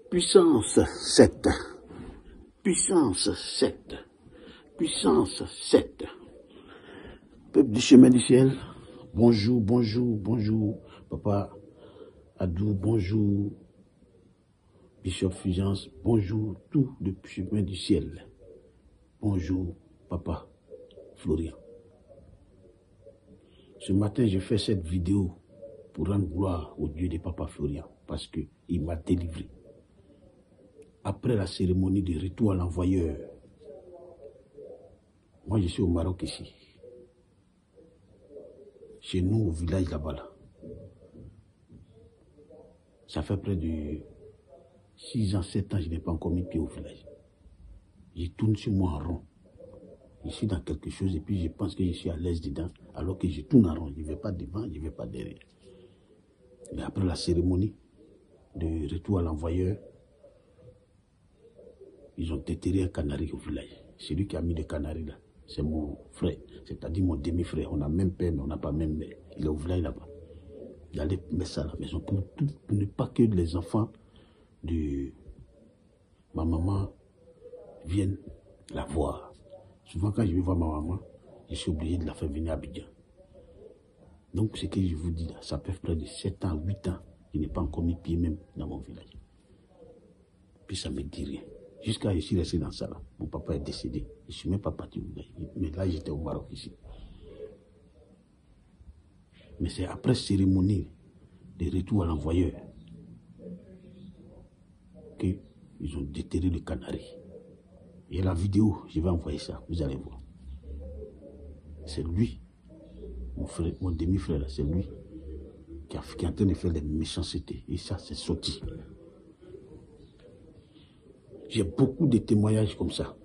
Puissance 7. Puissance 7. Puissance 7. Peuple du chemin du ciel, bonjour, bonjour, bonjour. Papa Adou, bonjour. Bishop Fulgence, bonjour. Tout le chemin du ciel. Bonjour, Papa Florian. Ce matin, j'ai fait cette vidéo pour rendre gloire au Dieu de Papa Florian, parce qu'il m'a délivré. Après la cérémonie de retour à l'envoyeur, moi je suis au Maroc ici, chez nous au village là-bas. Là. Ça fait près de 6 ans, 7 ans, je n'ai pas encore mis pied au village. Je tourne sur moi en rond. Je suis dans quelque chose et puis je pense que je suis à l'aise dedans, alors que je tourne en rond. Je ne vais pas devant, je ne vais pas derrière. Mais après la cérémonie de retour à l'envoyeur, ils ont déterré un canari au village. C'est lui qui a mis le canari là. C'est mon frère, c'est-à-dire mon demi-frère. On a même père, mais on n'a pas même mère. Il est au village là-bas. Il allait mettre ça à la maison pour ne pas que les enfants de ma maman viennent la voir. Souvent, quand je vais voir ma maman, je suis obligé de la faire venir à Abidjan. Donc, ce que je vous dis là, ça fait près de 7 ans, 8 ans, je n'ai pas encore mis pied même dans mon village. Puis ça ne me dit rien. Jusqu'à je suis resté dans ça là. Mon papa est décédé. Je ne suis même pas parti au village. Mais là, j'étais au Maroc ici. Mais c'est après cérémonie de retour à l'envoyeur qu'ils ont déterré le canari. Et la vidéo, je vais envoyer ça, vous allez voir. C'est lui, mon frère, mon demi-frère, c'est lui qui est en train de faire des méchancetés. Et ça, c'est sorti. J'ai beaucoup de témoignages comme ça.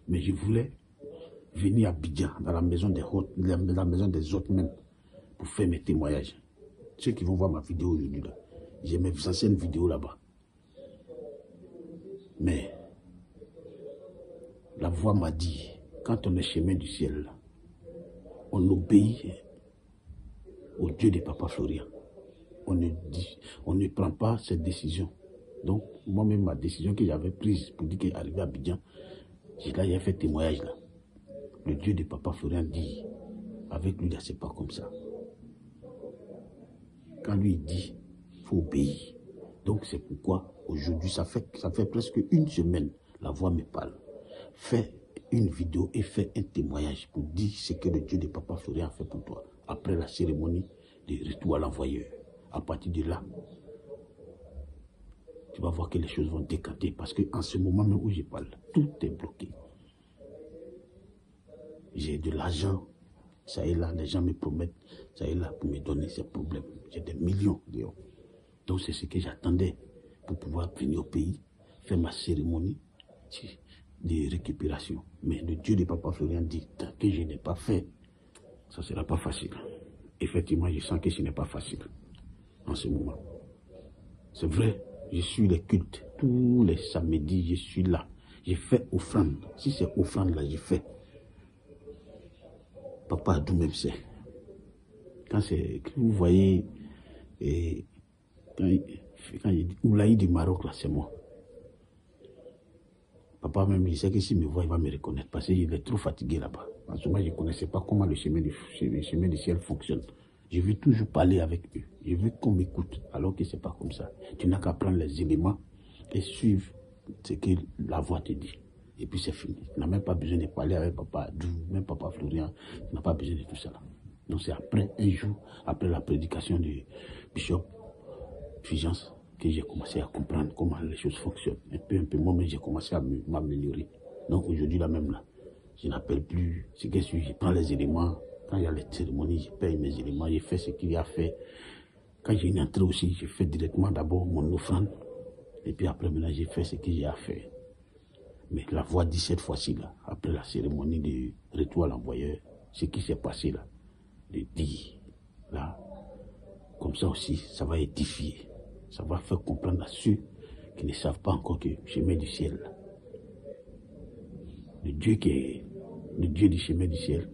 Mais je voulais venir à Abidjan, dans la maison des autres même, pour faire mes témoignages. Ceux qui vont voir ma vidéo aujourd'hui, là, j'ai mes anciennes vidéos là-bas. Mais la voix m'a dit, quand on est chemin du ciel, là, on obéit au Dieu de Papa Florian. On ne prend pas cette décision. Donc, moi-même, ma décision que j'avais prise pour dire qu'il arrivait à Abidjan, j'ai fait témoignage là. Le Dieu de Papa Florian dit, avec lui, là, c'est pas comme ça. Quand lui il dit, il faut obéir. Donc, c'est pourquoi, aujourd'hui, ça fait presque une semaine, la voix me parle. Fais une vidéo et fais un témoignage pour dire ce que le Dieu de Papa Florian a fait pour toi. Après la cérémonie de retour à l'envoyeur. À partir de là, tu vas voir que les choses vont décanter. Parce qu'en ce moment même où je parle, tout est bloqué. J'ai de l'argent, ça est là, les gens me promettent, ça est là pour me donner ces problèmes. J'ai des millions d'euros. Donc c'est ce que j'attendais pour pouvoir venir au pays, faire ma cérémonie de récupération. Mais le Dieu de Papa Florian dit, tant que je n'ai pas fait, ça ne sera pas facile. Effectivement, je sens que ce n'est pas facile en ce moment. C'est vrai, je suis les cultes. Tous les samedis, je suis là. Je fais offrande. Si c'est offrande là, je fais. Papa Adou même sait. Quand vous voyez, quand il dit Oulaï du Maroc, là, c'est moi. Papa même, il sait que s'il me voit, il va me reconnaître parce qu'il est trop fatigué là-bas. En ce moment, je ne connaissais pas comment le chemin du ciel fonctionne. Je veux toujours parler avec eux. Je veux qu'on m'écoute, alors que ce n'est pas comme ça. Tu n'as qu'à prendre les éléments et suivre ce que la voix te dit. Et puis c'est fini. Tu n'as même pas besoin de parler avec Papa Adou, même Papa Florian. Tu n'as pas besoin de tout ça. Donc c'est après un jour, après la prédication du Bishop Fulgence, que j'ai commencé à comprendre comment les choses fonctionnent. Un peu, moi-même, j'ai commencé à m'améliorer. Donc aujourd'hui, là même, là, je n'appelle plus. C'est que je prends les éléments. Quand il y a les cérémonies, je paye mes éléments, je fais ce qu'il y a fait. Quand j'ai une entrée aussi, je fais directement d'abord mon offrande. Et puis après, maintenant, j'ai fait ce que j'ai à faire. Mais la voix dit cette fois-ci, là, après la cérémonie de retour à l'envoyeur, ce qui s'est passé là, de dire, là, comme ça aussi, ça va édifier. Ça va faire comprendre à ceux qui ne savent pas encore que chemin du ciel, là, le Dieu qui est le Dieu du chemin du ciel,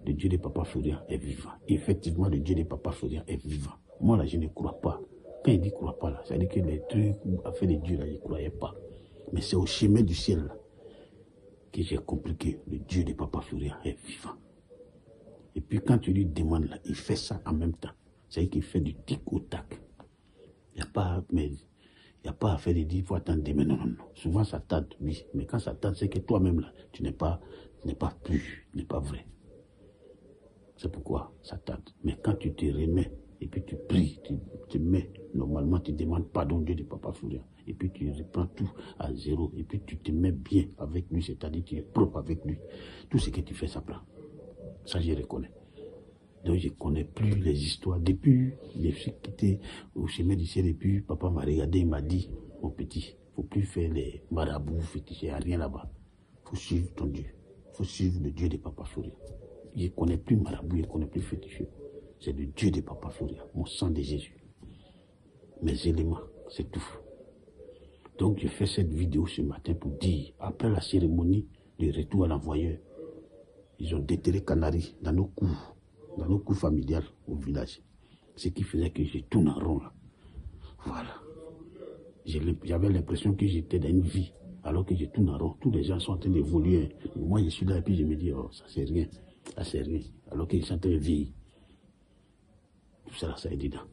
le Dieu de Papa Florian est vivant. Effectivement, le Dieu de Papa Florian est vivant. Moi, là, je ne crois pas Quand il dit qu'il ne croit pas là, ça veut dire que les trucs affaires de Dieu là, il ne croyait pas. Mais c'est au chemin du ciel là, que j'ai compris que le Dieu de Papa Florian est vivant. Et puis quand tu lui demandes là, il fait ça en même temps. C'est-à-dire qu'il fait du tic au tac. Il n'y a pas à faire de dire, il faut attendre demain. Non, non, non. Souvent ça tarde, oui. Mais quand ça tarde, c'est que toi-même là, tu n'es pas vrai. C'est pourquoi ça tarde. Mais quand tu te remets, et puis tu pries, tu te mets, normalement tu demandes pardon Dieu de Papa Florian. Et puis tu reprends tout à zéro. Et puis tu te mets bien avec lui, c'est-à-dire tu es propre avec lui. Tout ce que tu fais, ça prend. Ça, je reconnais. Donc je ne connais plus les histoires. Depuis les filles qui étaient au chemin du ciel, et puis papa m'a regardé, il m'a dit, mon petit, il ne faut plus faire les marabouts, fétiches, il n'y a rien là-bas. Il faut suivre ton Dieu. Il faut suivre le Dieu de Papa Florian. Je ne connais plus marabout, je ne connais plus féticheux. C'est le Dieu de Papa Florian, mon sang de Jésus. Mes éléments, c'est tout. Donc je fais cette vidéo ce matin pour dire, après la cérémonie de retour à l'envoyeur, ils ont déterré Canari dans nos cours familiales au village. Ce qui faisait que je tourne en rond là. Voilà. J'avais l'impression que j'étais dans une vie, alors que je tourne en rond. Tous les gens sont en train d'évoluer. Moi je suis là et puis je me dis, oh ça c'est rien. Ça c'est rien. Alors qu'ils sont en train de vieillir. Tout ça, ça est dedans.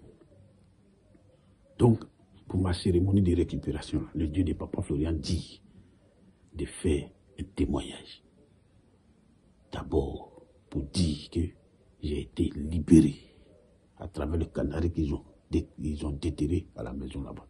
Donc, pour ma cérémonie de récupération, le Dieu de Papa Florian dit de faire un témoignage. D'abord, pour dire que j'ai été libéré à travers le canari qu'ils ont déterré à la maison là-bas.